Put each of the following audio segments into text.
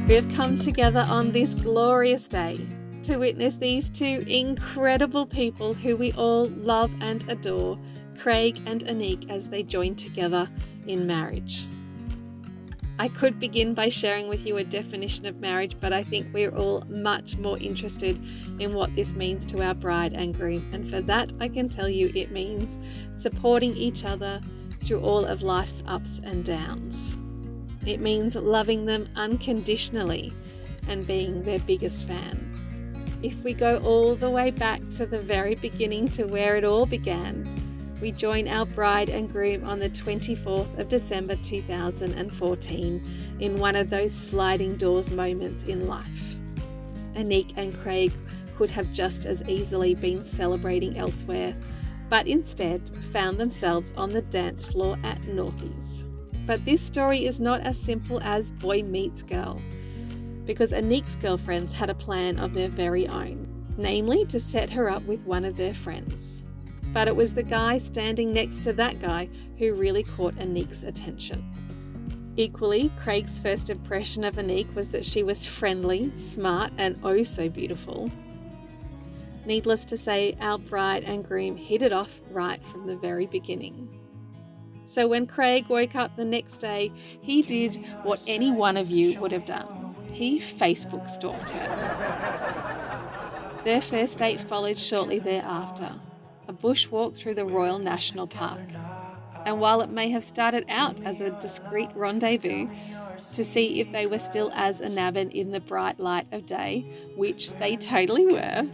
We have come together on this glorious day to witness these two incredible people who we all love and adore, Craig and Anneke, as they join together in marriage. I could begin by sharing with you a definition of marriage, but I think we're all much more interested in what this means to our bride and groom. And for that, I can tell you it means supporting each other through all of life's ups and downs. It means loving them unconditionally and being their biggest fan. If we go all the way back to the very beginning, to where it all began, we join our bride and groom on the 24th of December 2014 in one of those sliding doors moments in life. Anneke and Craig could have just as easily been celebrating elsewhere, but instead found themselves on the dance floor at Northies. But this story is not as simple as boy meets girl, because Anneke's girlfriends had a plan of their very own, namely to set her up with one of their friends. But it was the guy standing next to that guy who really caught Anneke's attention. Equally, Craig's first impression of Anneke was that she was friendly, smart, and oh so beautiful. Needless to say, our bride and groom hit it off right from the very beginning. So when Craig woke up the next day, he did what any one of you would have done. He Facebook stalked her. Their first date followed shortly thereafter, a bushwalk through the Royal National Park. And while it may have started out as a discreet rendezvous to see if they were still as enamored in the bright light of day, which they totally were,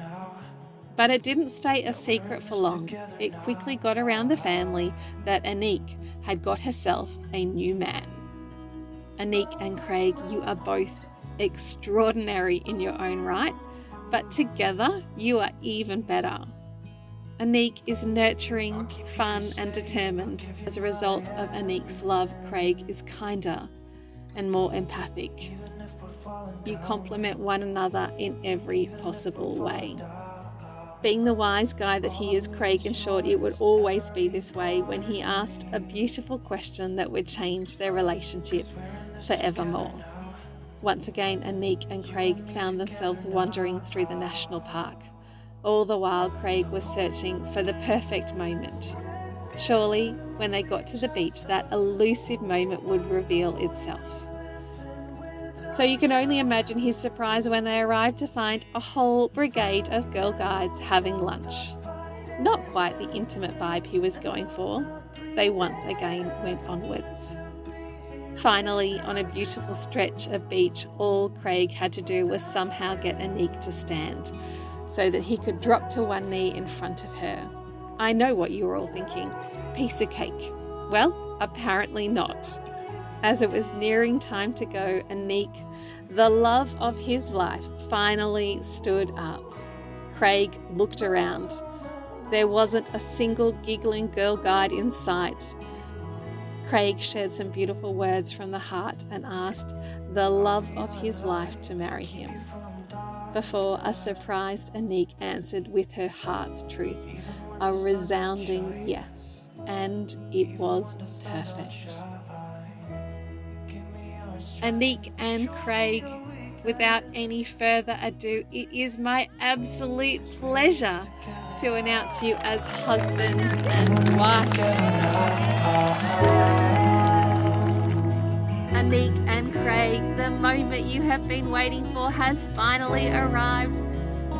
but it didn't stay a secret for long. It quickly got around the family that Anneke had got herself a new man. Anneke and Craig, you are both extraordinary in your own right, but together you are even better. Anneke is nurturing, fun, and determined. As a result of Anneke's love, Craig is kinder and more empathic. You complement one another in every possible way. Being the wise guy that he is, Craig ensured it would always be this way when he asked a beautiful question that would change their relationship forevermore. Once again, Anneke and Craig found themselves wandering through the national park. All the while, Craig was searching for the perfect moment. Surely, when they got to the beach, that elusive moment would reveal itself. So you can only imagine his surprise when they arrived to find a whole brigade of girl guides having lunch. Not quite the intimate vibe he was going for. They once again went onwards. Finally, on a beautiful stretch of beach, all Craig had to do was somehow get Anneke to stand, so that he could drop to one knee in front of her. I know what you were all thinking. Piece of cake. Well, apparently not. As it was nearing time to go, Anneke, the love of his life, finally stood up. Craig looked around. There wasn't a single giggling girl guide in sight. Craig shared some beautiful words from the heart and asked the love of his life to marry him, before a surprised Anneke answered with her heart's truth, a resounding yes, and it was perfect. Anneke and Craig, without any further ado, it is my absolute pleasure to announce you as husband and wife. Anneke and Craig, the moment you have been waiting for has finally arrived.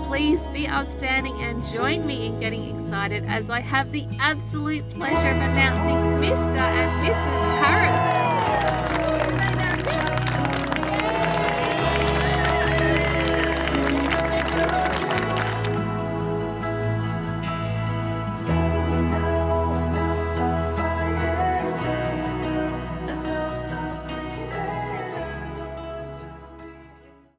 Please be upstanding and join me in getting excited as I have the absolute pleasure of announcing Mr. and Mrs. Harris.